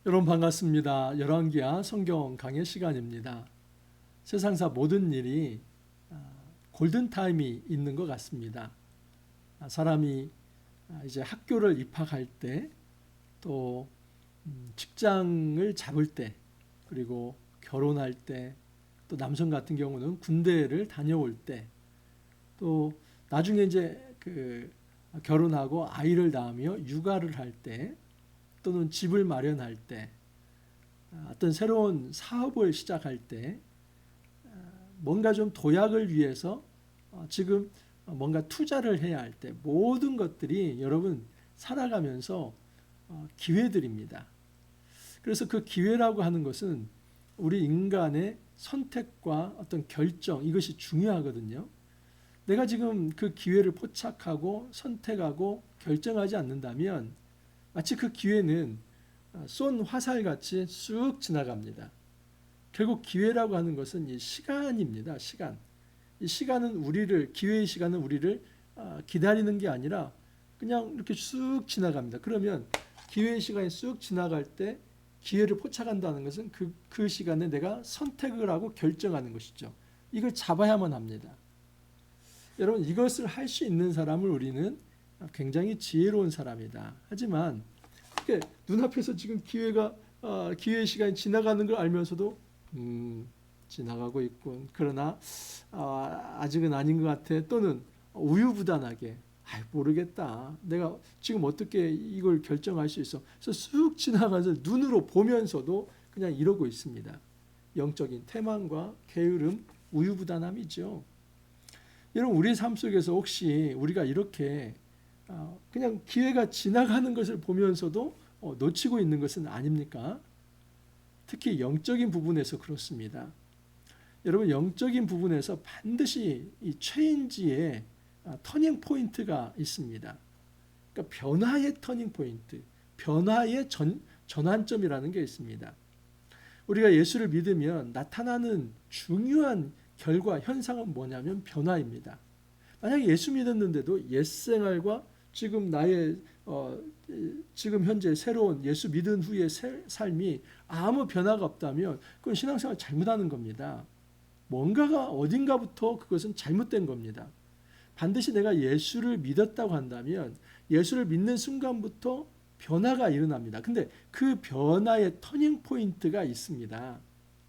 여러분 반갑습니다. 열왕기하 성경 강의 시간입니다. 세상사 모든 일이 골든타임이 있는 것 같습니다. 사람이 이제 학교를 입학할 때, 또 직장을 잡을 때, 그리고 결혼할 때, 또 남성 같은 경우는 군대를 다녀올 때, 또 나중에 이제 결혼하고 아이를 낳으며 육아를 할 때, 또는 집을 마련할 때, 어떤 새로운 사업을 시작할 때, 뭔가 좀 도약을 위해서 지금 뭔가 투자를 해야 할 때, 모든 것들이 여러분 살아가면서 기회들입니다. 그래서 그 기회라고 하는 것은 우리 인간의 선택과 어떤 결정, 이것이 중요하거든요. 내가 지금 그 기회를 포착하고 선택하고 결정하지 않는다면 마치 그 기회는 쏜 화살같이 쑥 지나갑니다. 결국 기회라고 하는 것은 이 시간입니다. 시간. 이 시간은 기회의 시간은 우리를 기다리는 게 아니라 그냥 이렇게 쑥 지나갑니다. 그러면 기회의 시간이 쑥 지나갈 때 기회를 포착한다는 것은 그 시간에 내가 선택을 하고 결정하는 것이죠. 이걸 잡아야만 합니다. 여러분, 이것을 할 수 있는 사람을 우리는 굉장히 지혜로운 사람이다. 하지만 눈앞에서 지금 기회의 시간이 지나가는 걸 알면서도 지나가고 있군. 그러나 아직은 아닌 것 같아. 또는 우유부단하게 모르겠다. 내가 지금 어떻게 이걸 결정할 수 있어. 그래서 쑥 지나가서 눈으로 보면서도 그냥 이러고 있습니다. 영적인 태만과 게으름, 우유부단함이죠. 여러분, 우리 삶 속에서 혹시 우리가 이렇게 그냥 기회가 지나가는 것을 보면서도 놓치고 있는 것은 아닙니까? 특히 영적인 부분에서 그렇습니다. 여러분, 영적인 부분에서 반드시 이 체인지의 터닝 포인트가 있습니다. 그러니까 변화의 터닝 포인트, 변화의 전환점이라는 게 있습니다. 우리가 예수를 믿으면 나타나는 중요한 결과, 현상은 뭐냐면 변화입니다. 만약에 예수 믿었는데도 옛생활과 지금 지금 현재 새로운 예수 믿은 후의 삶이 아무 변화가 없다면 그건 신앙생활 잘못하는 겁니다. 뭔가가 어딘가부터 그것은 잘못된 겁니다. 반드시 내가 예수를 믿었다고 한다면 예수를 믿는 순간부터 변화가 일어납니다. 근데 그 변화의 터닝 포인트가 있습니다.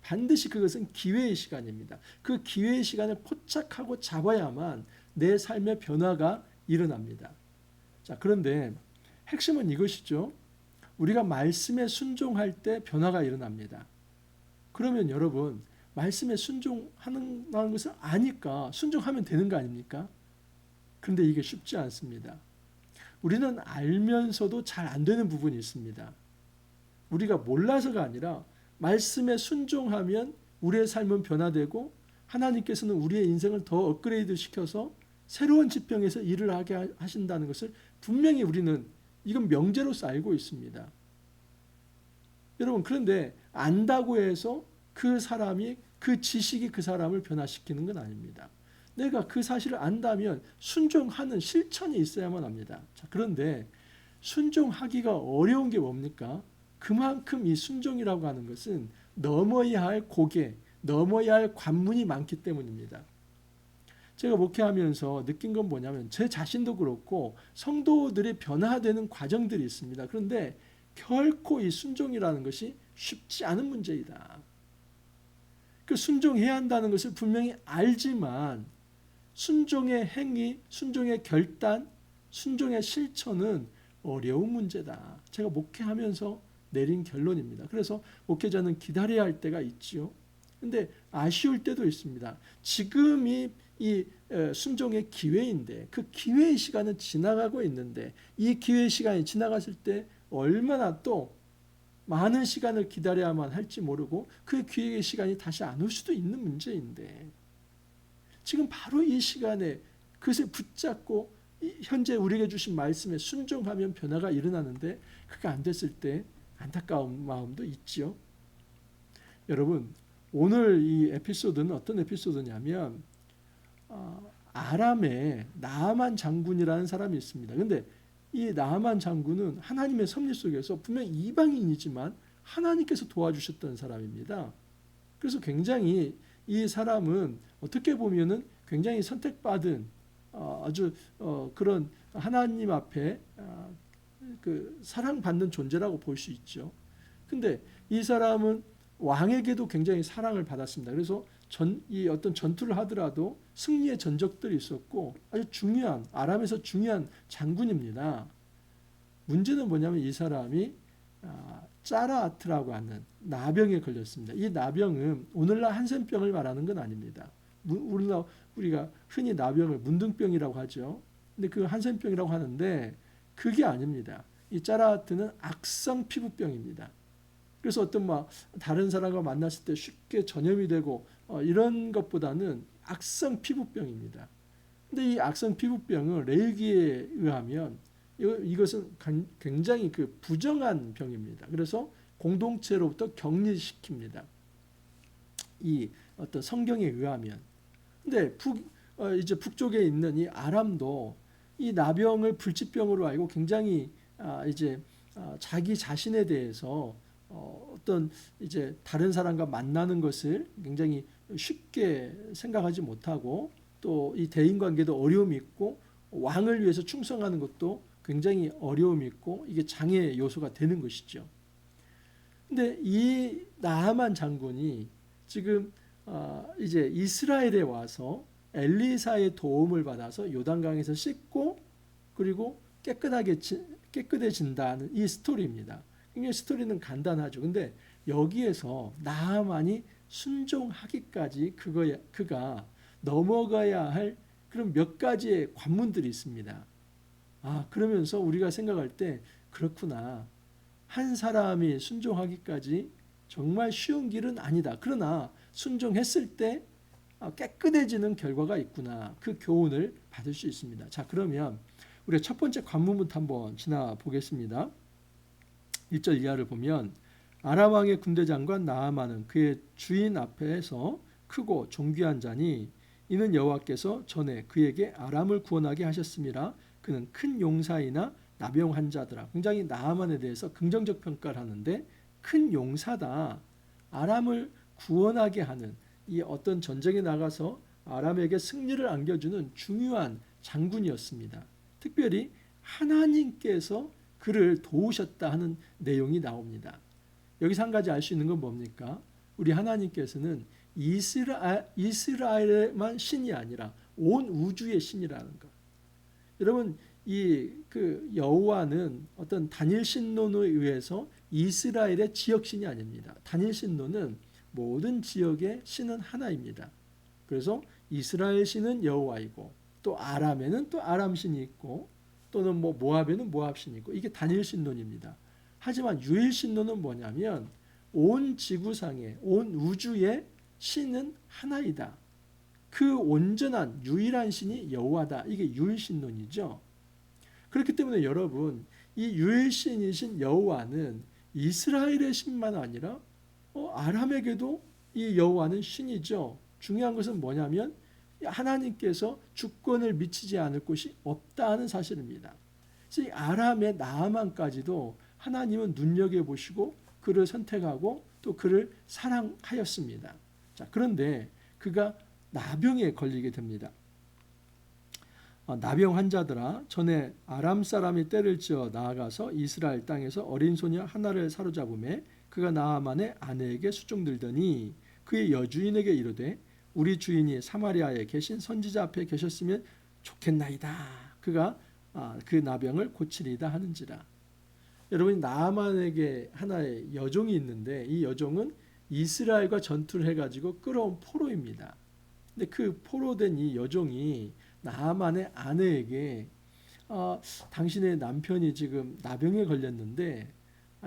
반드시 그것은 기회의 시간입니다. 그 기회의 시간을 포착하고 잡아야만 내 삶의 변화가 일어납니다. 자, 그런데 핵심은 이것이죠. 우리가 말씀에 순종할 때 변화가 일어납니다. 그러면 여러분, 말씀에 순종하는 것을 아니까 순종하면 되는 거 아닙니까? 그런데 이게 쉽지 않습니다. 우리는 알면서도 잘 안 되는 부분이 있습니다. 우리가 몰라서가 아니라 말씀에 순종하면 우리의 삶은 변화되고 하나님께서는 우리의 인생을 더 업그레이드 시켜서 새로운 지평에서 일을 하게 하신다는 것을 분명히 우리는 이건 명제로서 알고 있습니다. 여러분, 그런데 안다고 해서 그 지식이 그 사람을 변화시키는 건 아닙니다. 내가 그 사실을 안다면 순종하는 실천이 있어야만 합니다. 자, 그런데 순종하기가 어려운 게 뭡니까? 그만큼 이 순종이라고 하는 것은 넘어야 할 고개, 넘어야 할 관문이 많기 때문입니다. 제가 목회하면서 느낀 건 뭐냐면 제 자신도 그렇고 성도들이 변화되는 과정들이 있습니다. 그런데 결코 이 순종이라는 것이 쉽지 않은 문제이다. 그 순종해야 한다는 것을 분명히 알지만 순종의 행위, 순종의 결단, 순종의 실천은 어려운 문제다. 제가 목회하면서 내린 결론입니다. 그래서 목회자는 기다려야 할 때가 있지요. 근데 아쉬울 때도 있습니다. 지금이 이 순종의 기회인데 그 기회의 시간은 지나가고 있는데 이 기회의 시간이 지나갔을 때 얼마나 또 많은 시간을 기다려야만 할지 모르고 그 기회의 시간이 다시 안 올 수도 있는 문제인데 지금 바로 이 시간에 그것을 붙잡고 현재 우리에게 주신 말씀에 순종하면 변화가 일어나는데 그게 안 됐을 때 안타까운 마음도 있지요. 여러분, 오늘 이 에피소드는 어떤 에피소드냐면 아람에 나아만 장군이라는 사람이 있습니다. 그런데 이 나아만 장군은 하나님의 섭리 속에서 분명 이방인이지만 하나님께서 도와주셨던 사람입니다. 그래서 굉장히 이 사람은 어떻게 보면은 굉장히 선택받은 아주 그런 하나님 앞에 그 사랑받는 존재라고 볼 수 있죠. 근데 이 사람은 왕에게도 굉장히 사랑을 받았습니다. 그래서 이 어떤 전투를 하더라도 승리의 전적들이 있었고 아주 중요한 아람에서 중요한 장군입니다. 문제는 뭐냐면 이 사람이 짜라아트라고 하는 나병에 걸렸습니다. 이 나병은 오늘날 한센병을 말하는 건 아닙니다. 우리가 흔히 나병을 문둥병이라고 하죠. 근데 그 한센병이라고 하는데 그게 아닙니다. 이 짜라아트는 악성 피부병입니다. 그래서 어떤 다른 사람과 만났을 때 쉽게 전염이 되고 이런 것보다는 악성 피부병입니다. 근데 이 악성 피부병은 레위기에 의하면 이것은 굉장히 그 부정한 병입니다. 그래서 공동체로부터 격리시킵니다. 이 어떤 성경에 의하면. 근데 이제 북쪽에 있는 이 아람도 이 나병을 불치병으로 알고 굉장히 이제 자기 자신에 대해서 어떤 이제 다른 사람과 만나는 것을 굉장히 쉽게 생각하지 못하고 또 이 대인 관계도 어려움이 있고 왕을 위해서 충성하는 것도 굉장히 어려움이 있고 이게 장애 요소가 되는 것이죠. 근데 이 나하만 장군이 지금 이제 이스라엘에 와서 엘리사의 도움을 받아서 요단강에서 씻고 그리고 깨끗해진다는 이 스토리입니다. 굉장히 스토리는 간단하죠. 근데 여기에서 나하만이 순종하기까지 그가 넘어가야 할 그런 몇 가지의 관문들이 있습니다. 그러면서 우리가 생각할 때 그렇구나. 한 사람이 순종하기까지 정말 쉬운 길은 아니다. 그러나 순종했을 때 깨끗해지는 결과가 있구나. 그 교훈을 받을 수 있습니다. 자, 그러면 우리가 첫 번째 관문부터 한번 지나 보겠습니다. 1절 이하를 보면 아람 왕의 군대 장관 나하만은 그의 주인 앞에서 크고 존귀한 자니 이는 여호와께서 전에 그에게 아람을 구원하게 하셨음이라. 그는 큰 용사이나 나병 환자더라. 굉장히 나하만에 대해서 긍정적 평가를 하는데 큰 용사다. 아람을 구원하게 하는 이 어떤 전쟁에 나가서 아람에게 승리를 안겨주는 중요한 장군이었습니다. 특별히 하나님께서 그를 도우셨다 하는 내용이 나옵니다. 여기서 한 가지 알 수 있는 건 뭡니까? 우리 하나님께서는 이스라엘만 신이 아니라 온 우주의 신이라는 것. 여러분 그 여호와는 어떤 단일 신론에 의해서 이스라엘의 지역 신이 아닙니다. 단일 신론은 모든 지역의 신은 하나입니다. 그래서 이스라엘 신은 여호와이고 또 아람에는 또 아람 신이 있고 또는 모압에는 모압 신이 있고 이게 단일 신론입니다. 하지만 유일 신론은 뭐냐면 온 지구상에 온 우주의 신은 하나이다. 그 온전한 유일한 신이 여호와다. 이게 유일 신론이죠. 그렇기 때문에 여러분 이 유일 신이신 여호와는 이스라엘의 신만 아니라 아람에게도 이 여호와는 신이죠. 중요한 것은 뭐냐면 하나님께서 주권을 미치지 않을 곳이 없다는 사실입니다. 그래서 아람의 나하만까지도 하나님은 눈여겨보시고 그를 선택하고 또 그를 사랑하였습니다. 자, 그런데 그가 나병에 걸리게 됩니다. 나병 환자들아 전에 아람 사람이 떼를 지어 나아가서 이스라엘 땅에서 어린 소녀 하나를 사로잡음에 그가 나하만의 아내에게 수종들더니 그의 여주인에게 이르되 우리 주인이 사마리아에 계신 선지자 앞에 계셨으면 좋겠나이다. 그가 그 나병을 고치리이다 하는지라. 여러분 나하만에게 하나의 여종이 있는데 이 여종은 이스라엘과 전투를 해가지고 끌어온 포로입니다. 근데 그 포로된 이 여종이 나하만의 아내에게 당신의 남편이 지금 나병에 걸렸는데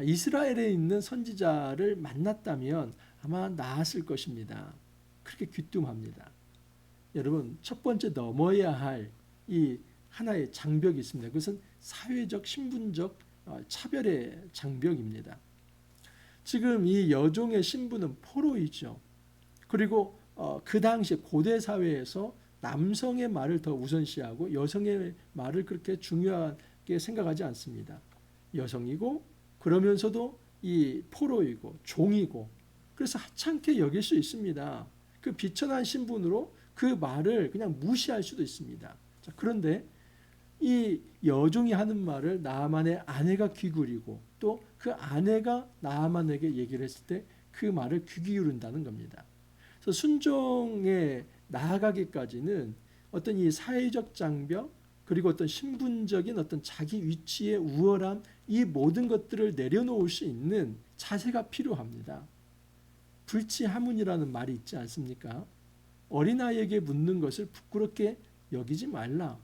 이스라엘에 있는 선지자를 만났다면 아마 나았을 것입니다. 그렇게 귀뚱합니다. 여러분 첫 번째 넘어야 할 이 하나의 장벽이 있습니다. 그것은 사회적 신분적 차별의 장벽입니다. 지금 이 여종의 신분은 포로이죠. 그리고 그 당시 고대 사회에서 남성의 말을 더 우선시하고 여성의 말을 그렇게 중요하게 생각하지 않습니다. 여성이고 그러면서도 이 포로이고 종이고 그래서 하찮게 여길 수 있습니다. 그 비천한 신분으로 그 말을 그냥 무시할 수도 있습니다. 자, 그런데 이 여종이 하는 말을 나아만의 아내가 귀 기울이고 또 그 아내가 나아만에게 얘기를 했을 때 그 말을 귀 기울인다는 겁니다. 그래서 순종에 나아가기까지는 어떤 이 사회적 장벽 그리고 어떤 신분적인 어떤 자기 위치의 우월함 이 모든 것들을 내려놓을 수 있는 자세가 필요합니다. 불치하문이라는 말이 있지 않습니까? 어린아이에게 묻는 것을 부끄럽게 여기지 말라.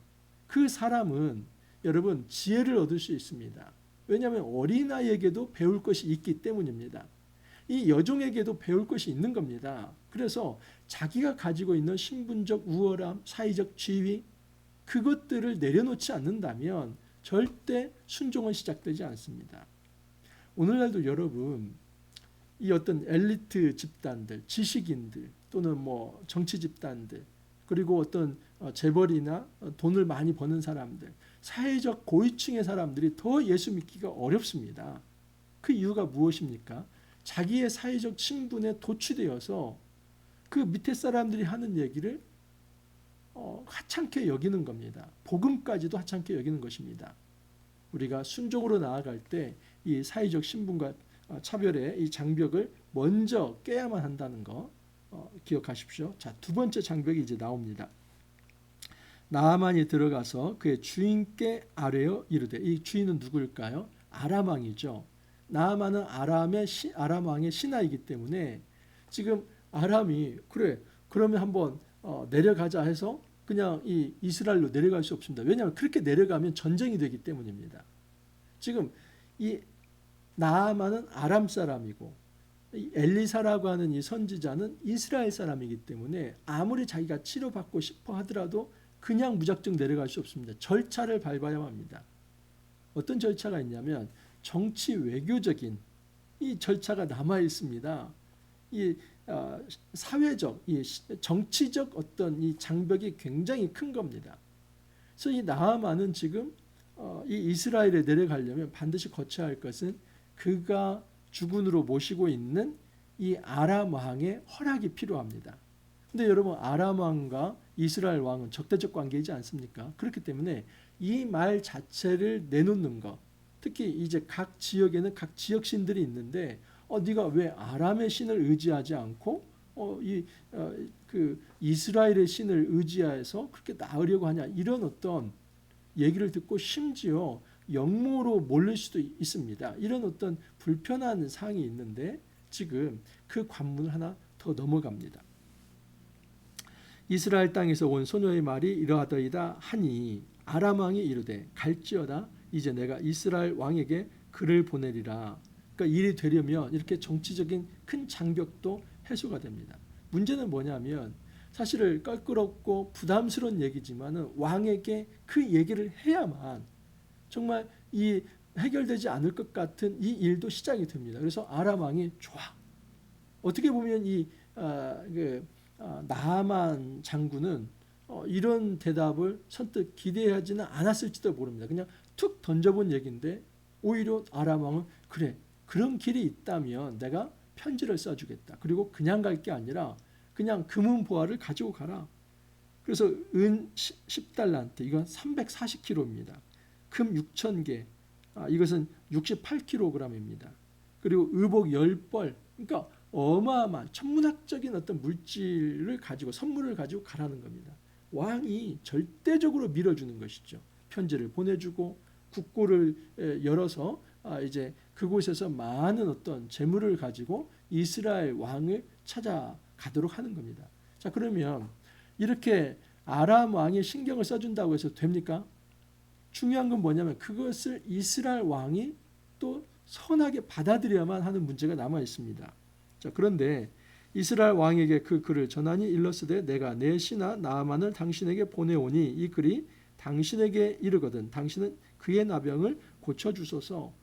그 사람은 여러분 지혜를 얻을 수 있습니다. 왜냐하면 어린아이에게도 배울 것이 있기 때문입니다. 이 여종에게도 배울 것이 있는 겁니다. 그래서 자기가 가지고 있는 신분적 우월함, 사회적 지위 그것들을 내려놓지 않는다면 절대 순종은 시작되지 않습니다. 오늘날도 여러분 이 어떤 엘리트 집단들, 지식인들 또는 뭐 정치 집단들 그리고 어떤 재벌이나 돈을 많이 버는 사람들, 사회적 고위층의 사람들이 더 예수 믿기가 어렵습니다. 그 이유가 무엇입니까? 자기의 사회적 신분에 도취되어서 그 밑에 사람들이 하는 얘기를 하찮게 여기는 겁니다. 복음까지도 하찮게 여기는 것입니다. 우리가 순종으로 나아갈 때 이 사회적 신분과 차별의 이 장벽을 먼저 깨야만 한다는 거 기억하십시오. 자, 두 번째 장벽이 이제 나옵니다. 나아만이 들어가서 그의 주인께 아뢰어 이르되, 이 주인은 누구일까요? 아람 왕이죠. 나아만은 아람 왕의 신하이기 때문에 지금 아람이 그래 그러면 한번 내려가자 해서 그냥 이 이스라엘로 내려갈 수 없습니다. 왜냐하면 그렇게 내려가면 전쟁이 되기 때문입니다. 지금 이 나아만은 아람 사람이고 이 엘리사라고 하는 이 선지자는 이스라엘 사람이기 때문에 아무리 자기가 치료받고 싶어 하더라도 그냥 무작정 내려갈 수 없습니다. 절차를 밟아야 합니다. 어떤 절차가 있냐면 정치 외교적인 이 절차가 남아 있습니다. 이 사회적, 이 정치적 어떤 이 장벽이 굉장히 큰 겁니다. 그래서 이 나아만은 지금 이 이스라엘에 내려가려면 반드시 거쳐야 할 것은 그가 주군으로 모시고 있는 이 아람 왕의 허락이 필요합니다. 근데 여러분 아람 왕과 이스라엘 왕은 적대적 관계이지 않습니까? 그렇기 때문에 이 말 자체를 내놓는 것, 특히 이제 각 지역에는 각 지역 신들이 있는데 네가 왜 아람의 신을 의지하지 않고 그 이스라엘의 신을 의지해서 그렇게 나으려고 하냐 이런 어떤 얘기를 듣고 심지어 역모로 몰릴 수도 있습니다. 이런 어떤 불편한 사항이 있는데 지금 그 관문을 하나 더 넘어갑니다. 이스라엘 땅에서 온 소녀의 말이 이러하더이다 하니 아람 왕이 이르되 갈지어다 이제 내가 이스라엘 왕에게 글을 보내리라. 그러니까 일이 되려면 이렇게 정치적인 큰 장벽도 해소가 됩니다. 문제는 뭐냐면 사실은 껄끄럽고 부담스러운 얘기지만은 왕에게 그 얘기를 해야만 정말 이 해결되지 않을 것 같은 이 일도 시작이 됩니다. 그래서 아람 왕이 좋아. 어떻게 보면 이 나아만 장군은 이런 대답을 선뜻 기대하지는 않았을지도 모릅니다. 그냥 툭 던져본 얘기인데 오히려 아람 왕은 그래 그런 길이 있다면 내가 편지를 써주겠다. 그리고 그냥 갈 게 아니라 그냥 금은 보화를 가지고 가라. 그래서 은 10달란트 이건 340kg입니다. 금 6,000개 이것은 68kg입니다. 그리고 의복 10벌 그러니까 어마어마한 천문학적인 어떤 물질을 가지고 선물을 가지고 가라는 겁니다. 왕이 절대적으로 밀어주는 것이죠. 편지를 보내주고 국고를 열어서 이제 그곳에서 많은 어떤 재물을 가지고 이스라엘 왕을 찾아가도록 하는 겁니다. 자, 그러면 이렇게 아람 왕이 신경을 써준다고 해서 됩니까? 중요한 건 뭐냐면 그것을 이스라엘 왕이 또 선하게 받아들여야만 하는 문제가 남아 있습니다. 자, 그런데 이스라엘 왕에게 그 글을 전하니 일러스되 내가 내 신하 나아만을 당신에게 보내오니 이 글이 당신에게 이르거든 당신은 그의 나병을 고쳐주소서.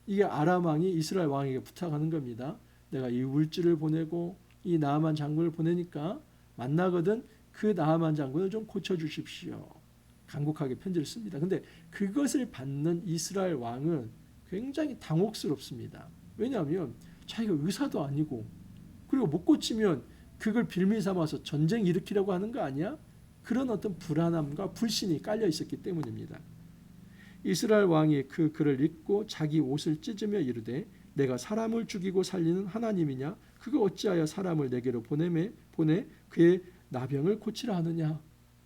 이게 아람 왕이 이스라엘 왕에게 부탁하는 겁니다. 내가 이 물질을 보내고 이 나아만 장군을 보내니까 만나거든 그 나아만 장군을 좀 고쳐주십시오. 간곡하게 편지를 씁니다. 근데 그것을 받는 이스라엘 왕은 굉장히 당혹스럽습니다. 왜냐하면 자기가 의사도 아니고, 그리고 못 고치면 그걸 빌미 삼아서 전쟁 일으키려고 하는 거 아니야? 그런 어떤 불안함과 불신이 깔려 있었기 때문입니다. 이스라엘 왕이 그 글을 읽고 자기 옷을 찢으며 이르되 내가 사람을 죽이고 살리는 하나님이냐? 그가 어찌하여 사람을 내게로 보내 그의 나병을 고치라 하느냐?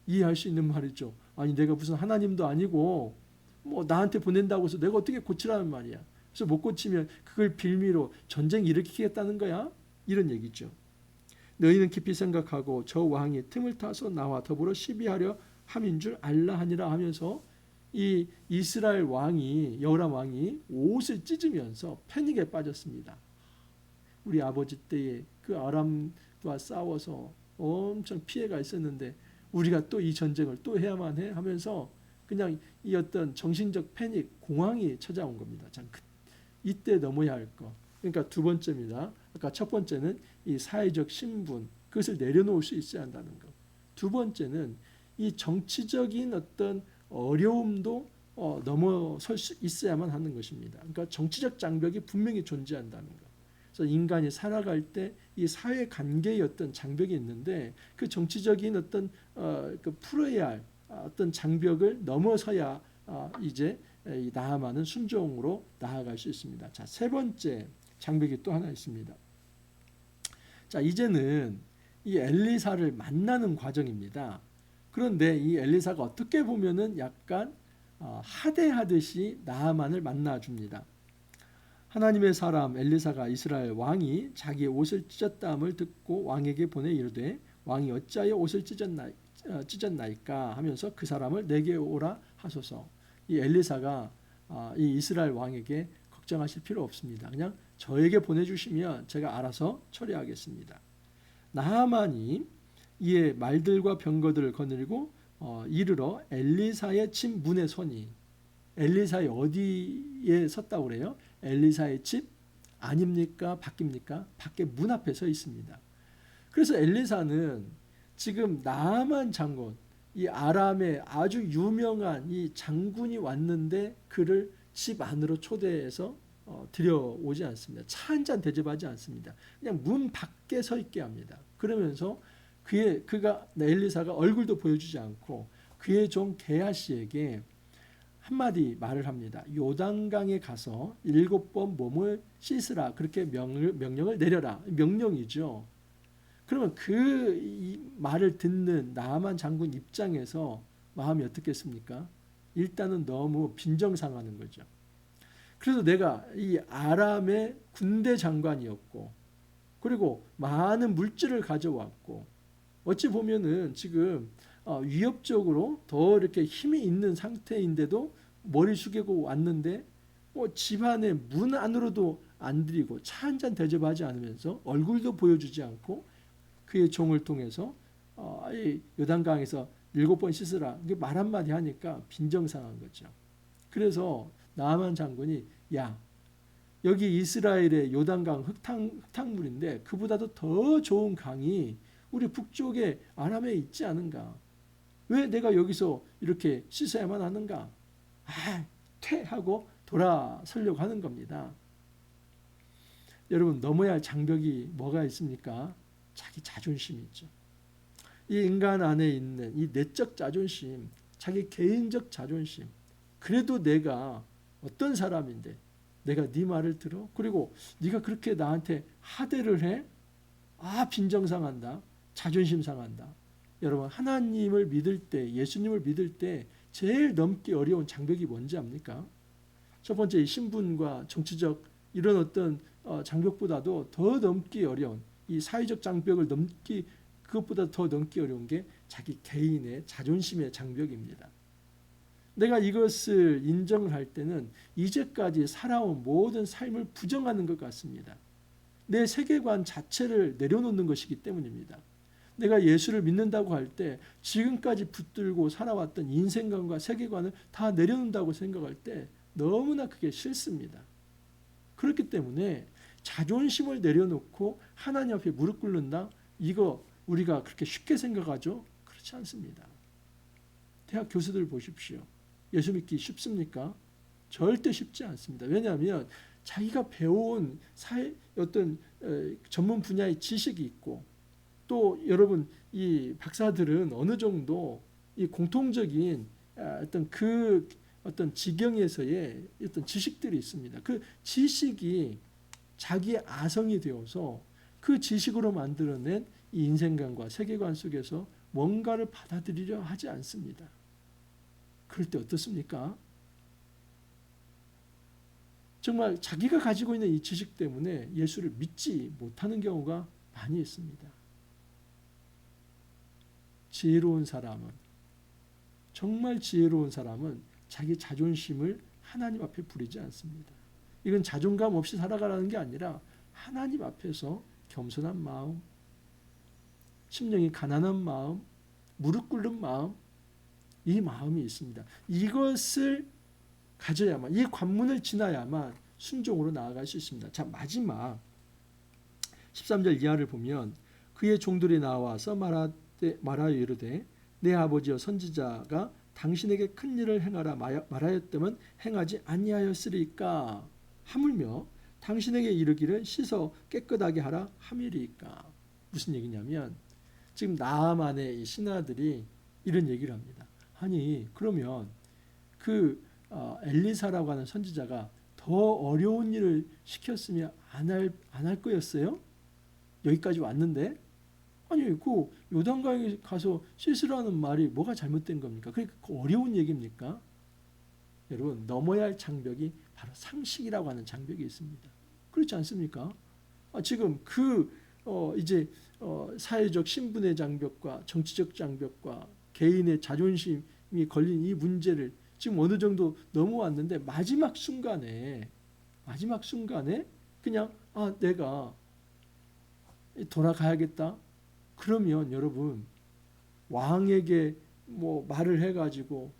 이해할 수 있는 말이죠. 아니 내가 무슨 하나님도 아니고 뭐 나한테 보낸다고 해서 내가 어떻게 고치라는 말이야. 그래서 못 고치면 그걸 빌미로 전쟁 일으키겠다는 거야? 이런 얘기죠. 너희는 깊이 생각하고 저 왕이 틈을 타서 나와 더불어 시비하려 함인 줄 알라 하니라 하면서 이 이스라엘 왕이, 여호람 왕이 옷을 찢으면서 패닉에 빠졌습니다. 우리 아버지 때에 그 아람과 싸워서 엄청 피해가 있었는데 우리가 또 이 전쟁을 또 해야만 해 하면서 그냥 이 어떤 정신적 패닉, 공황이 찾아온 겁니다. 참 이때 넘어야 할 거. 그러니까 두 번째입니다. 아까 첫 번째는 이 사회적 신분, 그것을 내려놓을 수 있어야 한다는 것. 두 번째는 이 정치적인 어떤 어려움도 넘어설 수 있어야만 하는 것입니다. 그러니까 정치적 장벽이 분명히 존재한다는 것. 그래서 인간이 살아갈 때 이 사회 관계의 어떤 장벽이 있는데 그 정치적인 어떤 그 풀어야 할 어떤 장벽을 넘어서야 이제 이 나아만은 순종으로 나아갈 수 있습니다. 자, 세 번째 장벽이 또 하나 있습니다. 자, 이제는 이 엘리사를 만나는 과정입니다. 그런데 이 엘리사가 어떻게 보면은 약간 하대하듯이 나아만을 만나줍니다. 하나님의 사람 엘리사가 이스라엘 왕이 자기의 옷을 찢었다함을 듣고 왕에게 보내 이르되 왕이 어찌하여 옷을 찢었나이까 하면서 그 사람을 내게 오라 하소서. 이 엘리사가 이 이스라엘 왕에게 걱정하실 필요 없습니다. 그냥 저에게 보내주시면 제가 알아서 처리하겠습니다. 나하만이 이에 말들과 병거들을 거느리고 이르러 엘리사의 집 문에 서니, 엘리사의 어디에 섰다고 그래요? 엘리사의 집 아닙니까? 밖입니까? 밖에 문 앞에 서 있습니다. 그래서 엘리사는 지금 나하만 장군, 이 아람의 아주 유명한 이 장군이 왔는데 그를 집 안으로 초대해서 들여오지 않습니다. 차 한 잔 대접하지 않습니다. 그냥 문 밖에 서 있게 합니다. 그러면서 엘리사가 얼굴도 보여주지 않고 그의 종 게하시에게 한마디 말을 합니다. 요단강에 가서 7번 몸을 씻으라. 그렇게 명령을 내려라. 명령이죠. 그러면 그 말을 듣는 나하만 장군 입장에서 마음이 어떻겠습니까? 일단은 너무 빈정상하는 거죠. 그래서 내가 이 아람의 군대 장관이었고 그리고 많은 물질을 가져왔고 어찌 보면은 지금 위협적으로 더 이렇게 힘이 있는 상태인데도 머리 숙이고 왔는데 집 안에 문 안으로도 안 들이고 차 한 잔 대접하지 않으면서 얼굴도 보여주지 않고 그의 종을 통해서 요단강에서 7번 씻으라 말 한마디 하니까 빈정상한 거죠. 그래서 나하만 장군이 야 여기 이스라엘의 요단강 흙탕물인데 그보다도 더 좋은 강이 우리 북쪽에 아람에 있지 않은가? 왜 내가 여기서 이렇게 씻어야만 하는가? 퇴하고 돌아서려고 하는 겁니다. 여러분 넘어야 할 장벽이 뭐가 있습니까? 자기 자존심이 있죠. 이 인간 안에 있는 이 내적 자존심, 자기 개인적 자존심. 그래도 내가 어떤 사람인데 내가 네 말을 들어? 그리고 네가 그렇게 나한테 하대를 해? 빈정상한다. 자존심 상한다. 여러분 하나님을 믿을 때, 예수님을 믿을 때 제일 넘기 어려운 장벽이 뭔지 압니까? 첫 번째 이 신분과 정치적 이런 어떤 장벽보다도 더 넘기 어려운 이 사회적 장벽을 그것보다 더 넘기 어려운 게 자기 개인의 자존심의 장벽입니다. 내가 이것을 인정을 할 때는 이제까지 살아온 모든 삶을 부정하는 것 같습니다. 내 세계관 자체를 내려놓는 것이기 때문입니다. 내가 예수를 믿는다고 할 때 지금까지 붙들고 살아왔던 인생관과 세계관을 다 내려놓는다고 생각할 때 너무나 그게 싫습니다. 그렇기 때문에 자존심을 내려놓고 하나님 앞에 무릎 꿇는다? 이거 우리가 그렇게 쉽게 생각하죠? 그렇지 않습니다. 대학 교수들 보십시오. 예수 믿기 쉽습니까? 절대 쉽지 않습니다. 왜냐하면 자기가 배운 어떤 전문 분야의 지식이 있고, 또 여러분 이 박사들은 어느 정도 이 공통적인 어떤 지경에서의 어떤 지식들이 있습니다. 그 지식이 자기의 아성이 되어서 그 지식으로 만들어낸 이 인생관과 세계관 속에서 뭔가를 받아들이려 하지 않습니다. 그럴 때 어떻습니까? 정말 자기가 가지고 있는 이 지식 때문에 예수를 믿지 못하는 경우가 많이 있습니다. 지혜로운 사람은, 정말 지혜로운 사람은 자기 자존심을 하나님 앞에 부리지 않습니다. 이건 자존감 없이 살아가라는 게 아니라 하나님 앞에서 겸손한 마음, 심령이 가난한 마음, 무릎 꿇는 마음, 이 마음이 있습니다. 이것을 가져야만, 이 관문을 지나야만 순종으로 나아갈 수 있습니다. 자, 마지막 13절 이하를 보면 그의 종들이 나와서 말하여 이르되 내 아버지여 선지자가 당신에게 큰 일을 행하라 말하였다면 행하지 아니하였으리까 하물며 당신에게 이르기를 씻어 깨끗하게 하라 함이리까. 무슨 얘기냐면 지금 나아만의 이 신하들이 이런 얘기를 합니다. 아니 그러면 그 엘리사라고 하는 선지자가 더 어려운 일을 시켰으면 안 할 거였어요? 여기까지 왔는데 아니 그 요단강에 가서 씻으라는 말이 뭐가 잘못된 겁니까? 그러니까 그 어려운 얘기입니까? 여러분 넘어야 할 장벽이 바로 상식이라고 하는 장벽이 있습니다. 그렇지 않습니까? 지금 이제 사회적 신분의 장벽과 정치적 장벽과 개인의 자존심이 걸린 이 문제를 지금 어느 정도 넘어왔는데 마지막 순간에 그냥 내가 돌아가야겠다. 그러면 여러분 왕에게 뭐 말을 해가지고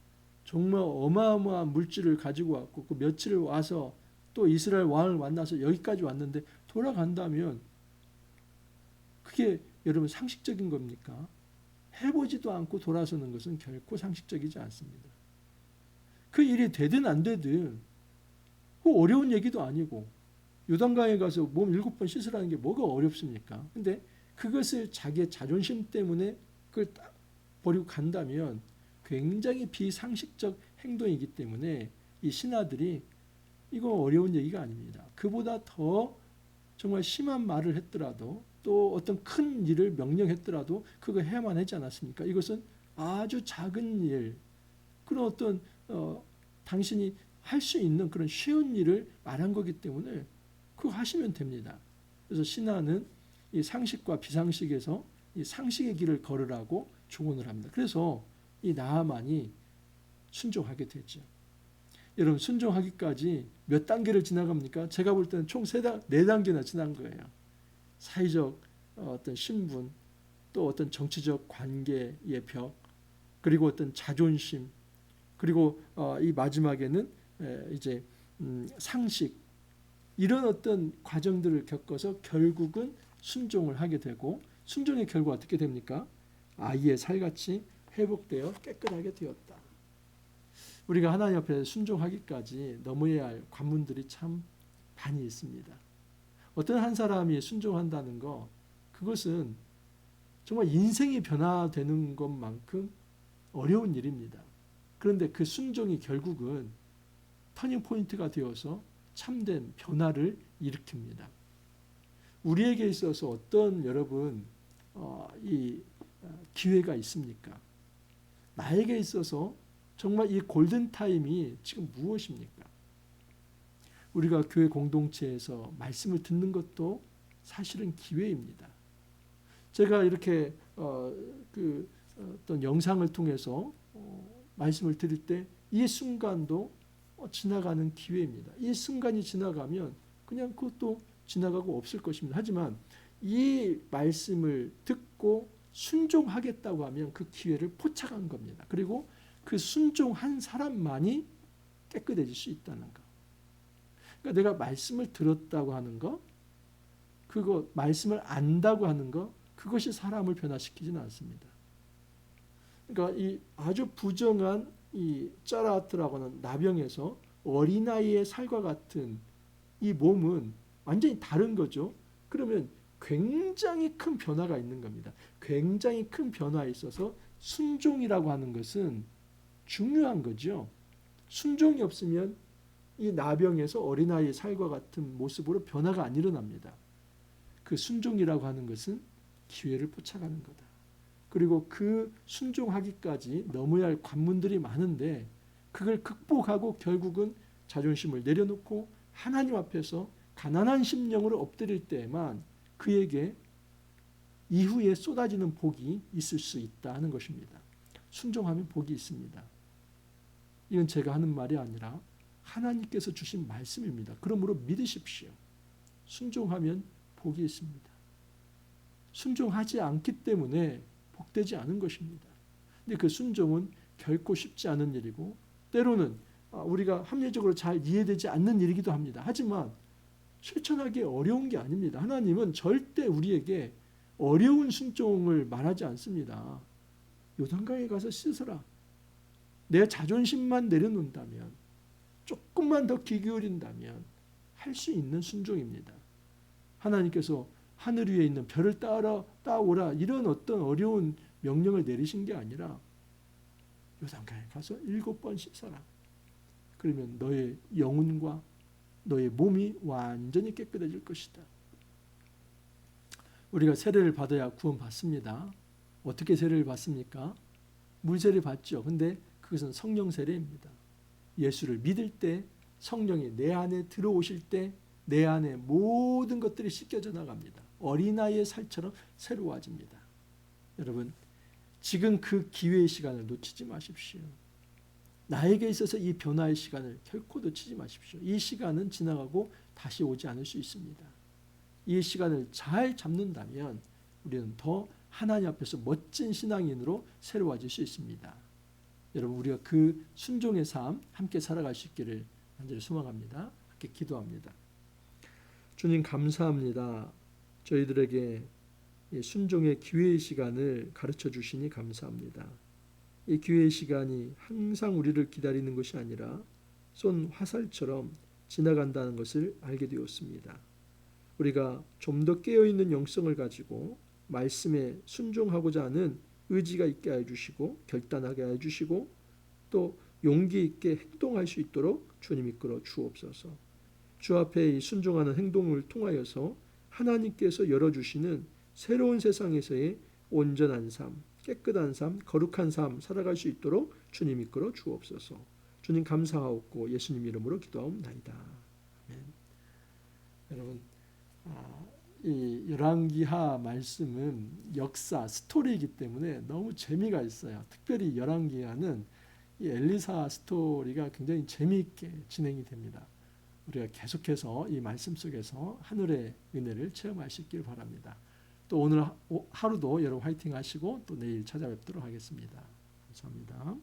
정말 어마어마한 물질을 가지고 왔고 그 며칠을 와서 또 이스라엘 왕을 만나서 여기까지 왔는데 돌아간다면 그게 여러분 상식적인 겁니까? 해보지도 않고 돌아서는 것은 결코 상식적이지 않습니다. 그 일이 되든 안 되든 그 어려운 얘기도 아니고 요단강에 가서 몸 7번 씻으라는 게 뭐가 어렵습니까? 근데 그것을 자기의 자존심 때문에 그걸 버리고 간다면 굉장히 비상식적 행동이기 때문에 이 신하들이 이거 어려운 얘기가 아닙니다. 그보다 더 정말 심한 말을 했더라도 또 어떤 큰 일을 명령했더라도 그거 해야만 하지 않았습니까? 이것은 아주 작은 일, 그런 어떤 당신이 할 수 있는 그런 쉬운 일을 말한 거기 때문에 그거 하시면 됩니다. 그래서 신하는 이 상식과 비상식에서 이 상식의 길을 걸으라고 조언을 합니다. 그래서 이 나아만이 순종하게 되죠. 여러분 순종하기까지 몇 단계를 지나갑니까? 제가 볼 때는 총 4단계나 지난 거예요. 사회적 어떤 신분, 또 어떤 정치적 관계의 벽, 그리고 어떤 자존심, 그리고 이 마지막에는 이제 상식, 이런 어떤 과정들을 겪어서 결국은 순종을 하게 되고 순종의 결과 어떻게 됩니까? 아이의 살같이 회복되어 깨끗하게 되었다. 우리가 하나님 앞에 순종하기까지 넘어야 할 관문들이 참 많이 있습니다. 어떤 한 사람이 순종한다는 거, 그것은 정말 인생이 변화되는 것만큼 어려운 일입니다. 그런데 그 순종이 결국은 터닝 포인트가 되어서 참된 변화를 일으킵니다. 우리에게 있어서 어떤 여러분 이 기회가 있습니까? 나에게 있어서 정말 이 골든타임이 지금 무엇입니까? 우리가 교회 공동체에서 말씀을 듣는 것도 사실은 기회입니다. 제가 이렇게 어떤 영상을 통해서 말씀을 드릴 때 이 순간도 지나가는 기회입니다. 이 순간이 지나가면 그냥 그것도 지나가고 없을 것입니다. 하지만 이 말씀을 듣고 순종하겠다고 하면 그 기회를 포착한 겁니다. 그리고 그 순종한 사람만이 깨끗해질 수 있다는 것. 그러니까 내가 말씀을 들었다고 하는 것, 그거 말씀을 안다고 하는 것, 그것이 사람을 변화시키지는 않습니다. 그러니까 이 아주 부정한 이 짜라트라고 하는 나병에서 어린아이의 살과 같은 이 몸은 완전히 다른 거죠. 그러면 굉장히 큰 변화가 있는 겁니다. 굉장히 큰 변화에 있어서 순종이라고 하는 것은 중요한 거죠. 순종이 없으면 이 나병에서 어린아이의 살과 같은 모습으로 변화가 안 일어납니다. 그 순종이라고 하는 것은 기회를 쫓아가는 거다. 그리고 그 순종하기까지 넘어야 할 관문들이 많은데 그걸 극복하고 결국은 자존심을 내려놓고 하나님 앞에서 가난한 심령으로 엎드릴 때에만 그에게 이후에 쏟아지는 복이 있을 수 있다는 것입니다. 순종하면 복이 있습니다. 이건 제가 하는 말이 아니라 하나님께서 주신 말씀입니다. 그러므로 믿으십시오. 순종하면 복이 있습니다. 순종하지 않기 때문에 복되지 않은 것입니다. 근데 그 순종은 결코 쉽지 않은 일이고 때로는 우리가 합리적으로 잘 이해되지 않는 일이기도 합니다. 하지만 실천하기 어려운 게 아닙니다. 하나님은 절대 우리에게 어려운 순종을 말하지 않습니다. 요단강에 가서 씻어라. 내 자존심만 내려놓는다면, 조금만 더 귀 기울인다면 할 수 있는 순종입니다. 하나님께서 하늘 위에 있는 별을 따오라 이런 어떤 어려운 명령을 내리신 게 아니라 요단강에 가서 7번 씻어라. 그러면 너의 영혼과 너의 몸이 완전히 깨끗해질 것이다. 우리가 세례를 받아야 구원받습니다. 어떻게 세례를 받습니까? 물세례를 받죠. 근데 그것은 성령 세례입니다. 예수를 믿을 때 성령이 내 안에 들어오실 때 내 안에 모든 것들이 씻겨져 나갑니다. 어린아이의 살처럼 새로워집니다. 여러분, 지금 그 기회의 시간을 놓치지 마십시오. 나에게 있어서 이 변화의 시간을 결코 놓치지 마십시오. 이 시간은 지나가고 다시 오지 않을 수 있습니다. 이 시간을 잘 잡는다면 우리는 더 하나님 앞에서 멋진 신앙인으로 새로워질 수 있습니다. 여러분, 우리가 그 순종의 삶 함께 살아갈 수 있기를 간절히 소망합니다. 함께 기도합니다. 주님, 감사합니다. 저희들에게 순종의 기회의 시간을 가르쳐 주시니 감사합니다. 이 기회의 시간이 항상 우리를 기다리는 것이 아니라 쏜 화살처럼 지나간다는 것을 알게 되었습니다. 우리가 좀 더 깨어있는 영성을 가지고 말씀에 순종하고자 하는 의지가 있게 해주시고 결단하게 해주시고 또 용기 있게 행동할 수 있도록 주님 이끌어 주옵소서. 주 앞에 이 순종하는 행동을 통하여서 하나님께서 열어주시는 새로운 세상에서의 온전한 삶, 깨끗한 삶, 거룩한 삶 살아갈 수 있도록 주님 이끌어 주옵소서. 주님 감사하옵고 예수님 이름으로 기도하옵나이다. 아멘. 여러분, 이 열왕기하 말씀은 역사, 스토리이기 때문에 너무 재미가 있어요. 특별히 열왕기하는 이 엘리사 스토리가 굉장히 재미있게 진행이 됩니다. 우리가 계속해서 이 말씀 속에서 하늘의 은혜를 체험하시길 바랍니다. 또 오늘 하루도 여러분 화이팅 하시고 또 내일 찾아뵙도록 하겠습니다. 감사합니다.